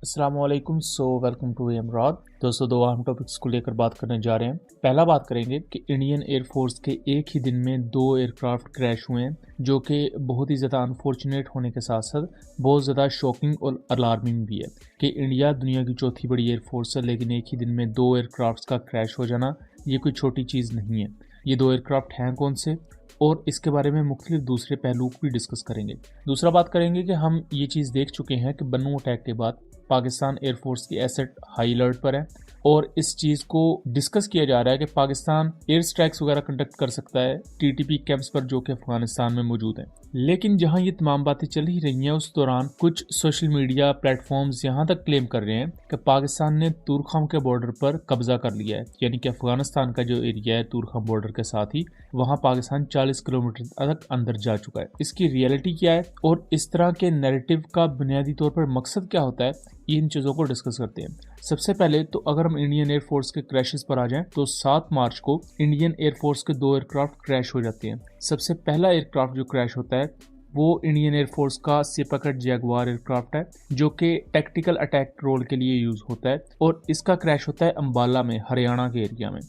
अस्सलामुअलैकुम। Welcome to इमराद। दोस्तों, दो अहम टॉपिक्स को लेकर बात करने जा रहे हैं। पहला बात करेंगे कि इंडियन एयरफोर्स के एक ही दिन में 2 एयरक्राफ्ट क्रैश हुए हैं, जो कि बहुत ही ज़्यादा अनफॉर्चुनेट होने के साथ साथ बहुत ज़्यादा शॉकिंग और अलार्मिंग भी है कि इंडिया दुनिया की चौथी बड़ी एयरफोर्स है, लेकिन एक ही दिन में 2 एयरक्राफ्ट का क्रैश हो जाना ये कोई छोटी चीज़ नहीं है। ये 2 एयरक्राफ्ट हैं कौन से, और इसके बारे में मुख्तलिफ दूसरे पहलू भी डिस्कस करेंगे। दूसरा बात करेंगे कि हम ये चीज़ देख चुके हैं कि बन्नू अटैक के बाद पाकिस्तान एयरफोर्स की एसेट हाई अलर्ट पर है, और इस चीज़ को डिस्कस किया जा रहा है कि पाकिस्तान एयर स्ट्राइक्स वगैरह कंडक्ट कर सकता है टीटीपी कैंप्स पर जो कि अफगानिस्तान में मौजूद हैं। लेकिन जहां ये तमाम बातें चल ही रही हैं, उस दौरान कुछ सोशल मीडिया प्लेटफॉर्म्स यहां तक क्लेम कर रहे हैं कि पाकिस्तान ने तूरखाम के बॉर्डर पर कब्जा कर लिया है, यानी कि अफगानिस्तान का जो एरिया है तूरखाम बॉर्डर के साथ ही, वहां पाकिस्तान 40 किलोमीटर तक अंदर जा चुका है। इसकी रियलिटी क्या है और इस तरह के नैरेटिव का बुनियादी तौर पर मकसद क्या होता है, इन चीज़ों को डिस्कस करते हैं। सबसे पहले तो अगर हम इंडियन एयरफोर्स के क्रैशेस पर आ जाएं, तो 7 मार्च को इंडियन एयरफोर्स के 2 एयरक्राफ्ट क्रैश हो जाते हैं। सबसे पहला एयरक्राफ्ट जो क्रैश होता है वो इंडियन एयरफोर्स का सिपकट जैगवार एयरक्राफ्ट है, जो कि टैक्टिकल अटैक रोल के लिए यूज होता है, और इसका क्रैश होता है अंबाला में, हरियाणा के एरिया में।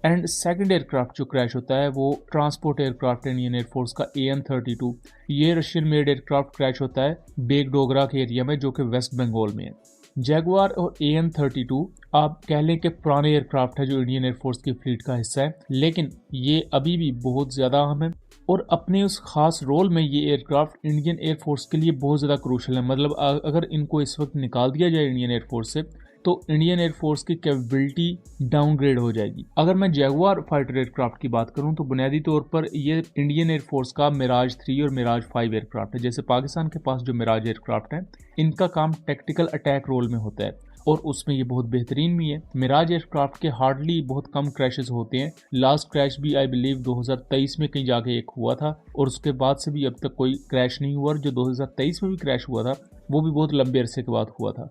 एंड सेकंड एयरक्राफ्ट जो क्रैश होता है वो ट्रांसपोर्ट एयरक्राफ्ट इंडियन एयरफोर्स का AN-32। ये रशियन मेड एयरक्राफ्ट क्रैश होता है बेगडोगरा के एरिया में, जो कि वेस्ट बंगाल में है। जैगवार और AN-32 आप कह लें कि पुराने एयरक्राफ्ट है जो इंडियन एयरफोर्स की फ्लीट का हिस्सा है, लेकिन ये अभी भी बहुत ज़्यादा अहम है, और अपने उस खास रोल में ये एयरक्राफ्ट इंडियन एयरफोर्स के लिए बहुत ज़्यादा क्रूशल है। मतलब अगर इनको इस वक्त निकाल दिया जाए इंडियन एयरफोर्स से, तो इंडियन एयरफोर्स की कैपेबिलिटी डाउनग्रेड हो जाएगी। अगर मैं जैगवार फाइटर एयरक्राफ्ट की बात करूं, तो बुनियादी तौर पर ये इंडियन एयरफोर्स का मिराज 3 और मिराज 5 एयरक्राफ्ट है। जैसे पाकिस्तान के पास जो मिराज एयरक्राफ्ट हैं, इनका काम टैक्टिकल अटैक रोल में होता है, और उसमें ये बहुत बेहतरीन भी है। मिराज एयरक्राफ्ट के हार्डली बहुत कम क्रैशेस होते हैं। लास्ट क्रैश भी आई बिलीव 2023 में कहीं जाके एक हुआ था, और उसके बाद से भी अब तक कोई क्रैश नहीं हुआ। जो 2023 में भी क्रैश हुआ था वो भी बहुत लंबे अरसे के बाद हुआ था।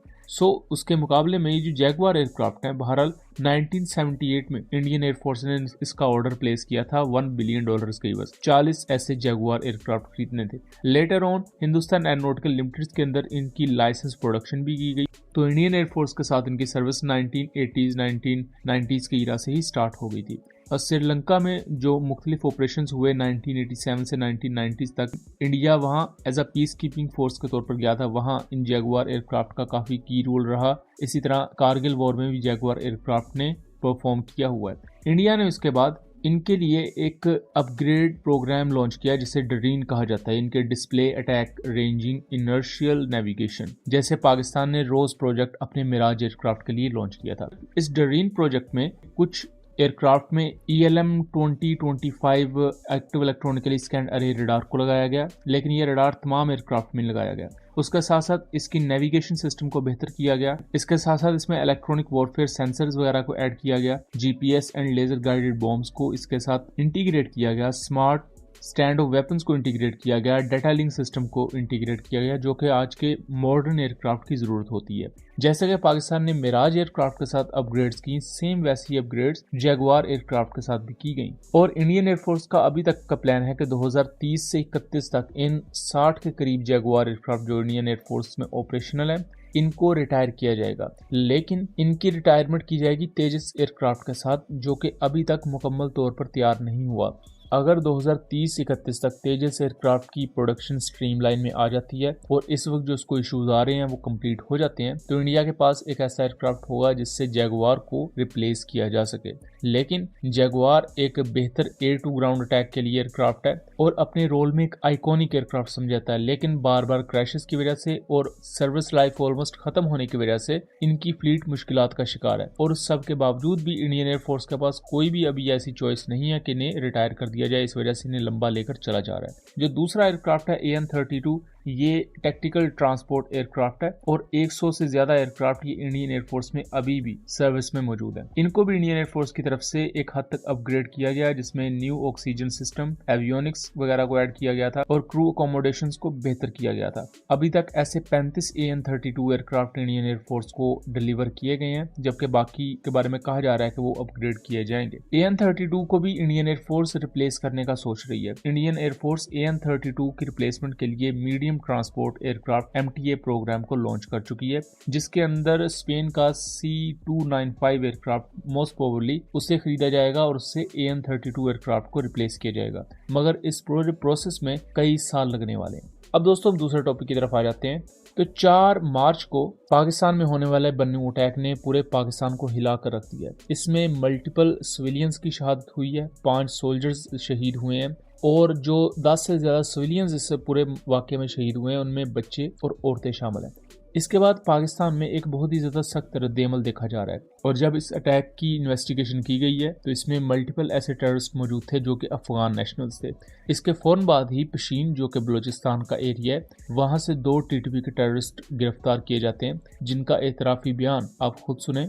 उसके मुकाबले में ये जो जैगवार एयरक्राफ्ट है, बहरहाल 1978 में इंडियन एयरफोर्स ने इसका ऑर्डर प्लेस किया था $1 बिलियन के, बस 40 ऐसे जैगवार एयरक्राफ्ट खरीदने थे। Later on Hindustan aeronautical limited के अंदर इनकी लाइसेंस प्रोडक्शन भी की गई। तो इंडियन एयरफोर्स के साथ इनकी सर्विस 1980s 1990s के ईरा से ही स्टार्ट हो गई थी। और श्रीलंका में जो मुख्तलिफ ऑपरेशन हुए 1987 से 1990s तक, इंडिया वहाँ as a peace keeping force के तौर पर गया था। वहाँ इन जैगवार एयरक्राफ्ट का काफ़ी की रोल रहा। इसी तरह कारगिल वॉर में भी जैगवार एयरक्राफ्ट ने परफॉर्म किया हुआ है। इंडिया ने उसके बाद इनके लिए एक अपग्रेड प्रोग्राम लॉन्च किया जिसे डरीन कहा जाता है। इनके display, attack, ranging, inertial navigation जैसे पाकिस्तान ने रोज प्रोजेक्ट अपने मिराज एयरक्राफ्ट के लिए लॉन्च किया था। इस डरीन प्रोजेक्ट में कुछ एयरक्राफ्ट में ELM-2025 एक्टिव इलेक्ट्रॉनिकली स्कैन अरे रडार को लगाया गया, लेकिन ये रडार तमाम एयरक्राफ्ट में लगाया गया। उसके साथ साथ इसकी नेविगेशन सिस्टम को बेहतर किया गया। इसके साथ साथ इसमें इलेक्ट्रॉनिक वॉरफेयर सेंसर्स वगैरह को ऐड किया गया। GPS and laser guided bombs को इसके साथ इंटीग्रेट किया गया। स्मार्ट स्टैंड ऑफ वेपन्स को इंटीग्रेट किया गया। डाटा लिंक सिस्टम को इंटीग्रेट किया गया, जो कि आज के मॉडर्न एयरक्राफ्ट की ज़रूरत होती है। जैसे कि पाकिस्तान ने मिराज एयरक्राफ्ट के साथ अपग्रेड्स की, सेम वैसी अपग्रेड्स जैगवार एयरक्राफ्ट के साथ भी की गई। और इंडियन एयरफोर्स का अभी तक का प्लान है कि 2030 से 31 तक इन 60 के करीब जैगवार एयरक्राफ्ट जो इंडियन एयरफोर्स में ऑपरेशनल है, इनको रिटायर किया जाएगा। लेकिन इनकी रिटायरमेंट की जाएगी तेजस एयरक्राफ्ट के साथ, जो कि अभी तक मुकम्मल तौर पर तैयार नहीं हुआ। अगर 2030-31 तक तेजस एयरक्राफ्ट की प्रोडक्शन स्ट्रीमलाइन में आ जाती है और इस वक्त जो उसको इश्यूज आ रहे हैं वो कंप्लीट हो जाते हैं, तो इंडिया के पास एक ऐसा एयरक्राफ्ट होगा जिससे जैगवार को रिप्लेस किया जा सके। लेकिन जैगवार एक बेहतर एयर टू ग्राउंड अटैक के लिए एयरक्राफ्ट है और अपने रोल में एक आइकॉनिक एयरक्राफ्ट समझा जाता है, लेकिन बार बार क्रैशेस की वजह से और सर्विस लाइफ ऑलमोस्ट खत्म होने की वजह से इनकी फ्लीट मुश्किलात का शिकार है। और उस सब के बावजूद भी इंडियन एयरफोर्स के पास कोई भी अभी ऐसी चॉइस नहीं है कि इन्हें रिटायर कर दिया जाए, इस वजह से इन्हें लंबा लेकर चला जा रहा है। जो दूसरा एयरक्राफ्ट है AN-32, ये टैक्टिकल ट्रांसपोर्ट एयरक्राफ्ट है और 100 से ज्यादा एयरक्राफ्ट ये इंडियन एयरफोर्स में अभी भी सर्विस में मौजूद है। इनको भी इंडियन एयरफोर्स की तरफ से एक हद तक अपग्रेड किया गया, जिसमें न्यू ऑक्सीजन सिस्टम, एवियोनिक्स वगैरह को ऐड किया गया था और क्रू अकोमोडेशंस को बेहतर किया गया था। अभी तक ऐसे 35 AN-32 एयरक्राफ्ट इंडियन एयरफोर्स को डिलीवर किए गए हैं, जबकि बाकी के बारे में कहा जा रहा है कि वो अपग्रेड किए जाएंगे। AN-32 को भी इंडियन एयरफोर्स रिप्लेस करने का सोच रही है। इंडियन एयरफोर्स AN-32 की रिप्लेसमेंट के लिए medium medium transport aircraft MTA programme को लॉन्च कर चुकी है, जिसके अंदर स्पेन का C295 एयरक्राफ्ट मोस्ट प्रोबेबली उससे खरीदा जाएगा और उससे AN-32 एयरक्राफ्ट को रिप्लेस किया जाएगा, मगर इस पूरे प्रोसेस में कई साल लगने वाले हैं। अब दोस्तों हम दूसरे टॉपिक की तरफ आ जाते हैं। तो 4 मार्च को पाकिस्तान में होने वाले बन्नू अटैक ने पूरे पाकिस्तान को हिला कर रख दिया है। इसमें मल्टीपल सिविलियंस की शहादत हुई है, 5 सोल्जर्स शहीद हुए हैं और जो 10 से ज़्यादा सिविलियंस इस पूरे वाक़े में शहीद हुए हैं उनमें बच्चे और औरतें शामिल हैं। इसके बाद पाकिस्तान में एक बहुत ही ज़्यादा सख्त रद्देअमल देखा जा रहा है और जब इस अटैक की इन्वेस्टिगेशन की गई है तो इसमें मल्टीपल ऐसे टेररिस्ट मौजूद थे जो कि अफगान नेशनल्स थे। इसके फ़ौरन बाद ही पशीन जो कि बलूचिस्तान का एरिया है, वहाँ से 2 TTP के टेररिस्ट गिरफ्तार किए जाते हैं, जिनका एतराफ़ी बयान आप खुद सुने।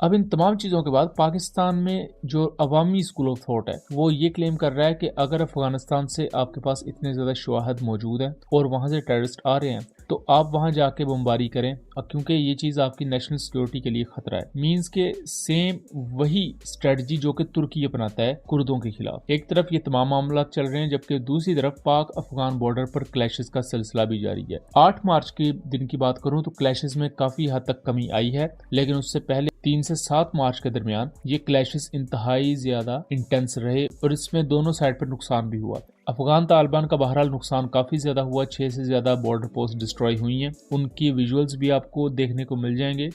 अब इन तमाम चीज़ों के बाद पाकिस्तान में जो अवामी स्कूल ऑफ थॉट है वो ये क्लेम कर रहा है कि अगर अफगानिस्तान से आपके पास इतने ज़्यादा शवाहद मौजूद हैं और वहाँ से टेररिस्ट आ रहे हैं तो आप वहाँ जाके बमबारी करें, क्योंकि ये चीज़ आपकी नेशनल सिक्योरिटी के लिए खतरा है। मींस के सेम वही स्ट्रेटजी जो कि तुर्की अपनाता है कुर्दों के खिलाफ। एक तरफ ये तमाम मामला चल रहे हैं जबकि दूसरी तरफ पाक अफगान बॉर्डर पर क्लैशेस का सिलसिला भी जारी है। 8 मार्च के दिन की बात करूं तो क्लैशेस में काफ़ी हद तक कमी आई है, लेकिन उससे पहले 3 से 7 मार्च के दरमियान ये क्लैशेस इंतहाई ज्यादा इंटेंस रहे और इसमें दोनों साइड पर नुकसान भी हुआ। अफगान तालिबान का बहरहाल नुकसान काफ़ी ज़्यादा हुआ, 6 से ज़्यादा बॉर्डर पोस्ट डिस्ट्रॉय हुई हैं, उनकी विजुअल्स भी आपको देखने को मिल जाएंगे।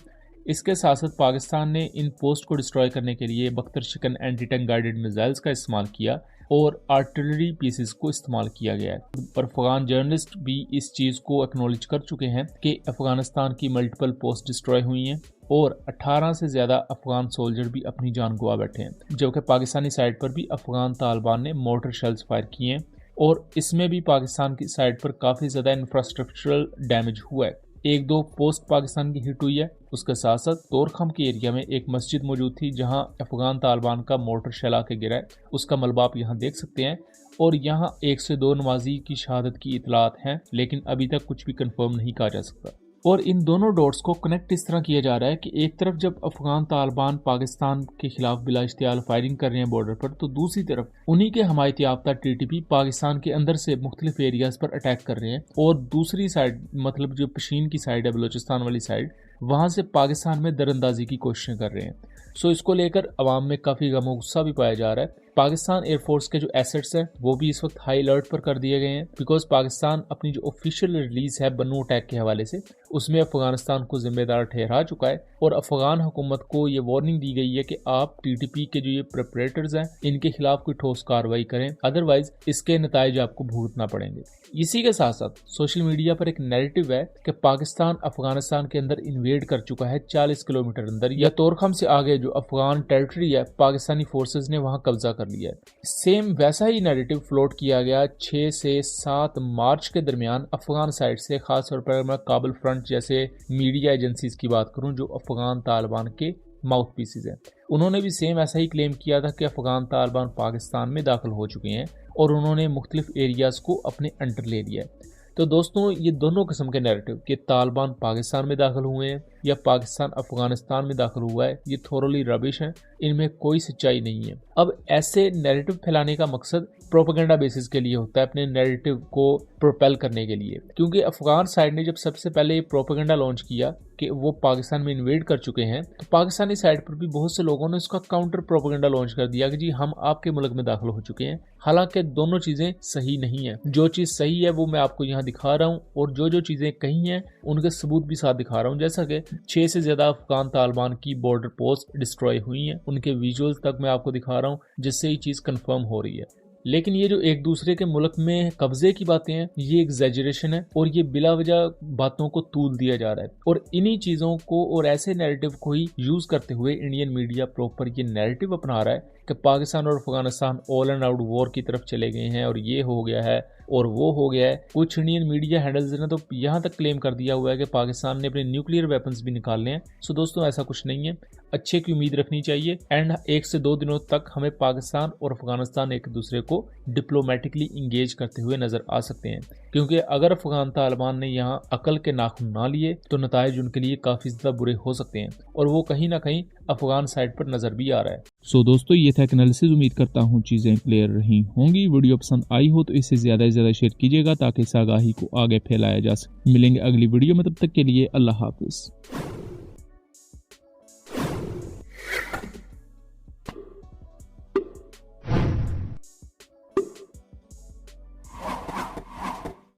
इसके साथ साथ पाकिस्तान ने इन पोस्ट को डिस्ट्रॉय करने के लिए बख्तर शिकन एंटी टैंक गाइडेड मिसाइल्स का इस्तेमाल किया और आर्टिलरी पीसेस को इस्तेमाल किया गया है। पर अफगान जर्नलिस्ट भी इस चीज़ को एक्नॉलेज कर चुके हैं कि अफगानिस्तान की मल्टीपल पोस्ट डिस्ट्रॉय हुई हैं और 18 से ज़्यादा अफगान सोल्जर भी अपनी जान गंवा बैठे हैं, जबकि पाकिस्तानी साइड पर भी अफगान तालिबान ने मोर्टर शेल्स फायर किए हैं और इसमें भी पाकिस्तान की साइड पर काफ़ी ज़्यादा इंफ्रास्ट्रक्चरल डैमेज हुआ है। 1-2 पोस्ट पाकिस्तान की हिट हुई है। उसके साथ साथ तोरखम के एरिया में एक मस्जिद मौजूद थी जहां अफगान तालिबान का मोर्टर शेल आके गिरा है, उसका मलबा आप यहाँ देख सकते हैं और यहाँ 1 से 2 नमाजी की शहादत की इतलात हैं, लेकिन अभी तक कुछ भी कंफर्म नहीं कहा जा सकता। और इन दोनों डॉट्स को कनेक्ट इस तरह किया जा रहा है कि एक तरफ जब अफगान तालिबान पाकिस्तान के खिलाफ बिला इश्तियाल फायरिंग कर रहे हैं बॉर्डर पर, तो दूसरी तरफ उन्हीं के हमायती याफ्ता TTP पाकिस्तान के अंदर से मुख्तलिफ एरियाज पर अटैक कर रहे हैं और दूसरी साइड मतलब जो पशीन की साइड है, बलूचिस्तान वाली साइड, वहाँ से पाकिस्तान में दरअंदाजी की कोशिशें कर रहे हैं। सो इसको लेकर अवाम में काफ़ी गम गुस्सा भी पाया जा रहा है। पाकिस्तान एयरफोर्स के जो एसेट्स हैं वो भी इस वक्त हाई अलर्ट पर कर दिए गए हैं, बिकॉज पाकिस्तान अपनी जो ऑफिशियल रिलीज है बन्नू अटैक के हवाले से उसमें अफगानिस्तान को जिम्मेदार ठहरा चुका है और अफगान हुकूमत को ये वार्निंग दी गई है कि आप TTP के जो ये प्रिपरेटर्स हैं इनके खिलाफ कोई ठोस कार्रवाई करें, अदरवाइज इसके नताइज आपको भुगतना पड़ेंगे। इसी के साथ साथ सोशल मीडिया पर एक नैरेटिव है कि पाकिस्तान अफगानिस्तान के अंदर इन्वेड कर चुका है 40 किलोमीटर अंदर या तोरखम से आगे जो अफगान टेरिटरी है पाकिस्तानी फोर्सेज ने वहां कब्जा कर लिया है। सेम वैसा ही नैरेटिव फ्लोट किया गया 6 से 7 मार्च के दरमियान अफगान साइड से, खास तौर पर मैं काबुल फ्रंट जैसे मीडिया एजेंसीज की बात करूं जो अफगान तालिबान के माउथ पीसेज हैं, उन्होंने भी सेम ऐसा ही क्लेम किया था कि अफगान तालिबान पाकिस्तान में दाखिल हो चुके हैं और उन्होंने मुख्तलिफ एरियाज़ को अपने अंडर ले लिया है। तो दोस्तों ये दोनों किस्म के नैरेटिव कि तालिबान पाकिस्तान में दाखिल हुए हैं या पाकिस्तान अफगानिस्तान में दाखिल हुआ है, ये थोरली रबिश हैं, इनमें कोई सच्चाई नहीं है। अब ऐसे नैरेटिव फैलाने का मकसद प्रोपेगेंडा बेसिस के लिए होता है, अपने नैरेटिव को प्रोपेल करने के लिए, क्योंकि अफगान साइड ने जब सबसे पहले ये प्रोपेगेंडा लॉन्च किया कि वो पाकिस्तान में इन्वेड कर चुके हैं तो पाकिस्तानी साइड पर भी बहुत से लोगों ने उसका काउंटर प्रोपेगेंडा लॉन्च कर दिया कि जी हम आपके मुल्क में दाखिल हो चुके हैं। हालांकि दोनों चीज़ें सही नहीं है। जो चीज़ सही है वो मैं आपको यहाँ दिखा रहा हूँ और जो चीज़ें कही हैं उनके सबूत भी साथ दिखा रहा हूँ। जैसा कि 6 से ज़्यादा अफगान तालिबान की बॉर्डर पोस्ट डिस्ट्रॉय हुई हैं, उनके विजुअल्स तक मैं आपको दिखा रहा हूँ जिससे ये चीज़ कन्फर्म हो रही है। लेकिन ये जो एक दूसरे के मुल्क में कब्जे की बातें हैं, ये एग्जैजरेशन है और ये बिला वजह बातों को तूल दिया जा रहा है। और इन्हीं चीजों को और ऐसे नैरेटिव को ही यूज करते हुए इंडियन मीडिया प्रॉपर ये नैरेटिव अपना रहा है कि पाकिस्तान और Afghanistan all and out war की तरफ चले गए हैं और ये हो गया है और वो हो गया है। कुछ इंडियन मीडिया हैंडल्स ने तो यहाँ तक क्लेम कर दिया हुआ है कि पाकिस्तान ने अपने न्यूक्लियर वेपन्स भी निकालने हैं। सो दोस्तों, ऐसा कुछ नहीं है, अच्छे की उम्मीद रखनी चाहिए। एंड 1 से 2 दिनों तक हमें पाकिस्तान और अफगानिस्तान एक दूसरे को डिप्लोमेटिकली इंगेज करते हुए नजर आ सकते हैं, क्योंकि अगर अफगान तालिबान ने यहाँ अकल के नाखून ना लिए तो नताइज उनके लिए काफी ज्यादा बुरे हो सकते हैं और वो कहीं ना कहीं अफगान साइड पर नजर भी आ रहा है। सो दोस्तों, ये था एनालिसिस। उम्मीद करता हूँ चीजें क्लियर रही होंगी। वीडियो पसंद आई हो तो इसे ज्यादा से ज्यादा शेयर कीजिएगा ताकि इस आगाही को आगे फैलाया जा सके। मिलेंगे अगली वीडियो में, तब तक के लिए अल्लाह हाफिज।